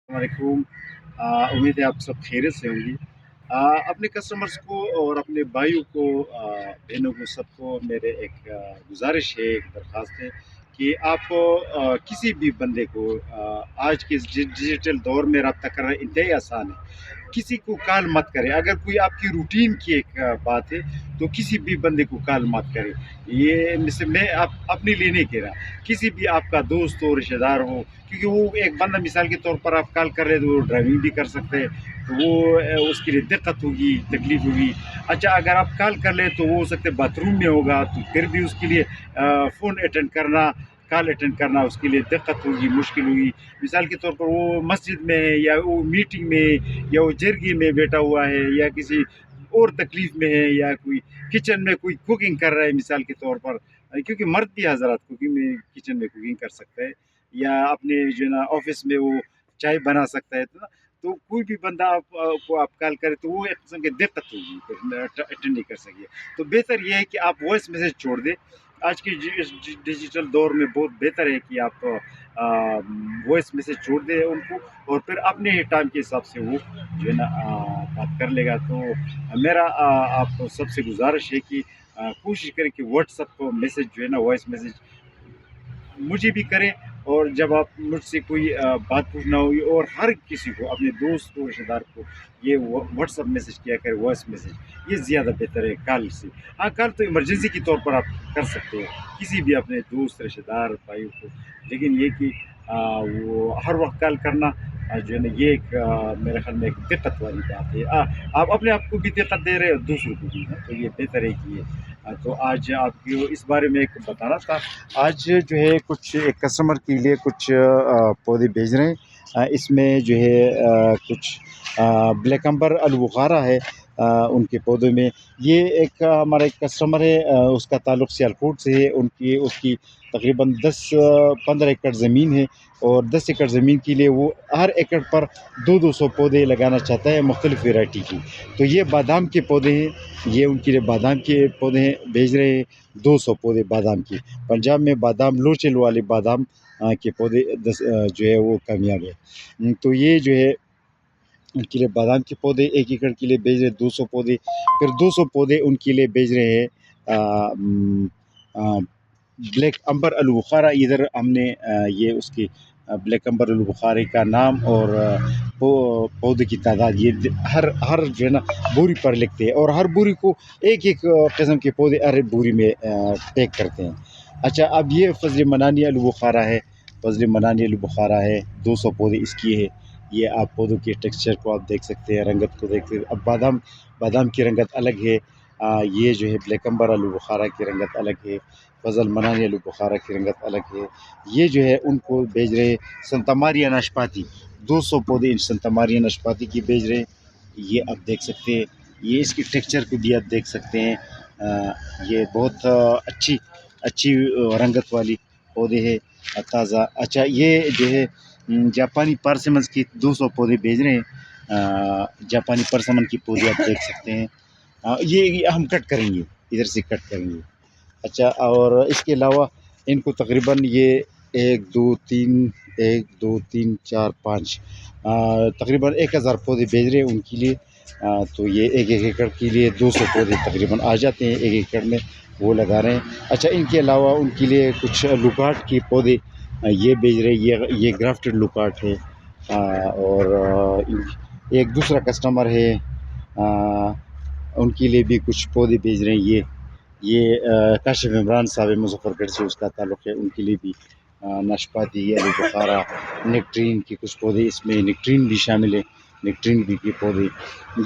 वालेकुम। उम्मीद है आप सब खैरियत से होंगी। अपने कस्टमर्स को और अपने भाइयों को, बहनों को, सबको मेरे एक गुजारिश है, एक दरख्वास्त है कि आप किसी भी बंदे को आज के इस डिजिटल दौर में रब्ता करना इंतहाई आसान है। किसी को कॉल मत करें। अगर कोई आपकी रूटीन की एक बात है तो किसी भी बंदे को कॉल मत करें। ये मैं आप अपने लिए नहीं कह रहा, किसी भी आपका दोस्त हो, रिश्तेदार हो, क्योंकि वो एक बंदा मिसाल के तौर पर आप कॉल कर रहे हैं तो वो ड्राइविंग भी कर सकते हैं, तो वो उसके लिए दिक्कत होगी, तकलीफ होगी। अच्छा, अगर आप कॉल कर ले तो वो हो सकता है बाथरूम में होगा, तो फिर भी उसके लिए फ़ोन अटेंड करना, कॉल अटेंड करना उसके लिए दिक्कत होगी, मुश्किल होगी। मिसाल के तौर पर वो मस्जिद में है, या वो मीटिंग में है, या वो जरगी में बैठा हुआ है, या किसी और तकलीफ में है, या कोई किचन में कोई कुकिंग कर रहा है मिसाल के तौर पर, क्योंकि मर्द भी हज़रात कुकिंग में, किचन में कुकिंग कर सकता है, या अपने जो है ना ऑफिस में वो चाय बना सकता है। तो कोई भी बंदा को आप कॉल करे तो वो एक किस्म की दिक्कत होगी, फिर अटेंड नहीं कर सके। तो बेहतर ये है कि आप वॉइस मैसेज छोड़ दें। आज के डिजिटल दौर में बहुत बेहतर है कि आप वॉइस मैसेज छोड़ दें उनको, और फिर अपने टाइम के हिसाब से वो जो है ना बात कर लेगा। तो मेरा आप सबसे गुजारिश है कि कोशिश करें कि व्हाट्सअप मैसेज जो है ना, वॉइस मैसेज मुझे भी करें, और जब आप मुझसे कोई बात पूछना होगी, और हर किसी को, अपने दोस्त को, रिश्तेदार को, ये व्हाट्सअप मैसेज किया करें, वॉइस मैसेज, ये ज़्यादा बेहतर है कॉल से। हाँ, कॉल तो इमरजेंसी के तौर पर आप कर सकते हो किसी भी अपने दोस्त, रिश्तेदार, भाइयों को, लेकिन ये कि वो हर वक्त कॉल करना जो है ना, ये एक मेरे ख्याल में एक दिक्कत वाली बात है। आप अपने आप को भी दिक्कत दे रहे हो, दूसरों को भी ना, तो ये बेहतर है कि ये तो आज आपको इस बारे में एक बताना था। आज जो है कुछ एक कस्टमर के लिए कुछ पौधे भेज रहे हैं। इसमें जो है कुछ ब्लैक अम्बर अलबुखारा है उनके पौधों में। ये एक हमारा एक कस्टमर है, उसका ताल्लुक़ सियालकोट से है। उनकी उसकी तकरीबन 10-15 एकड़ ज़मीन है, और 10 एकड़ ज़मीन के लिए वो हर एकड़ पर 200 पौधे लगाना चाहता है, मुख्तलिफ़ वैरायटी की। तो ये बादाम के पौधे हैं, ये उनके लिए बादाम के पौधे हैं, भेज रहे हैं 200 पौधे बादाम के। पंजाब में बादाम, लोचल वाले बादाम के पौधे जो है वो कामयाब है। तो ये जो है उनके लिए बादाम के पौधे 1 एकड़ के लिए भेज रहे हैं 200 पौधे, फिर 200 पौधे उनके लिए भेज रहे हैं ब्लैक अम्बर अलबुखारा। इधर हमने ये उसकी ब्लैक अम्बर अलबुखारे का नाम और पौधे की तादाद ये हर जो है ना बोरी पर लिखते हैं, और हर बोरी को एक-एक किस्म के पौधे हर बोरी में पैक करते हैं। अच्छा, अब ये फ़ज़ल मनानी अलबुखारा है, फ़ज़ल मनानी अलबुखारा है, 200 पौधे इसकी है। ये आप पौधों के टेक्सचर को आप देख सकते हैं, रंगत को देख सकते हैं। अब बादाम की रंगत अलग है, ये जो है ब्लैक अम्बर अलबुखारा की रंगत अलग है, फ़ज़ल मनानी अलबुखारा की रंगत अलग है। ये जो है उनको भेज रहे संता मारिया नाशपाती, 200 पौधे इन संता मारिया नाशपाती की भेज रहे हैं। ये आप देख सकते हैं, ये इसकी टेक्सचर को भी आप देख सकते हैं। ये बहुत अच्छी रंगत वाली पौधे है, ताज़ा। अच्छा, ये जो है जापानी परसिमन्स की 200 पौधे भेज रहे हैं। जापानी परसिमन की पौधे आप देख सकते हैं। ये हम कट करेंगे, इधर से कट करेंगे। अच्छा, और इसके अलावा इनको तकरीबन ये 1 2 3 1 2 3 4 5 तकरीबन 1000 पौधे भेज रहे हैं उनके लिए। तो ये 1-1 एकड़ के लिए 200 पौधे तकरीबन आ जाते हैं 1 एकड़ में, वो लगा रहे हैं। अच्छा, इनके अलावा उनके लिए कुछ लुकाट के पौधे ये भेज रहे हैं। ये ग्राफ्टेड लुकाट है। और एक दूसरा कस्टमर है, उनके लिए भी कुछ पौधे भेज रहे हैं। ये काशिफ इमरान साहब है, मुज़फ़्फ़रगढ़ से उसका ताल्लुक़ है, उनके लिए भी नाशपाती, अलबुखारा, नेक्ट्रीन के कुछ पौधे, इसमें नेक्ट्रीन भी शामिल है, नेक्ट्रीन भी के पौधे।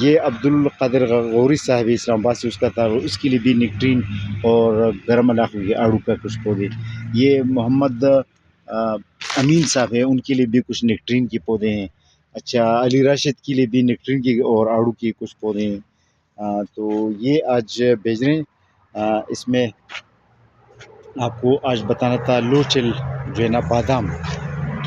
ये अब्दुल कादिर गौरी साहब है, इस्लामाबाद से उसका ताल्लुक़, उसके लिए भी नेक्ट्रीन और गर्म इलाक़ों के आड़ू का कुछ पौधे। ये मोहम्मद अमीन साहब है, उनके लिए भी कुछ नेक्ट्रीन के पौधे हैं। अच्छा, अली राशिद के लिए भी नेक्ट्रीन के और आड़ू के कुछ पौधे हैं। तो ये आज भेज रहे हैं। इसमें आपको आज बताना था लोचल जो है ना बादाम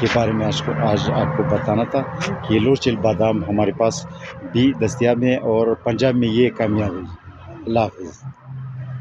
के बारे में, आज आपको बताना था कि लोचल बादाम हमारे पास भी दस्तयाब है, और पंजाब में ये कामयाब है। अल्लाह हाफ़िज़।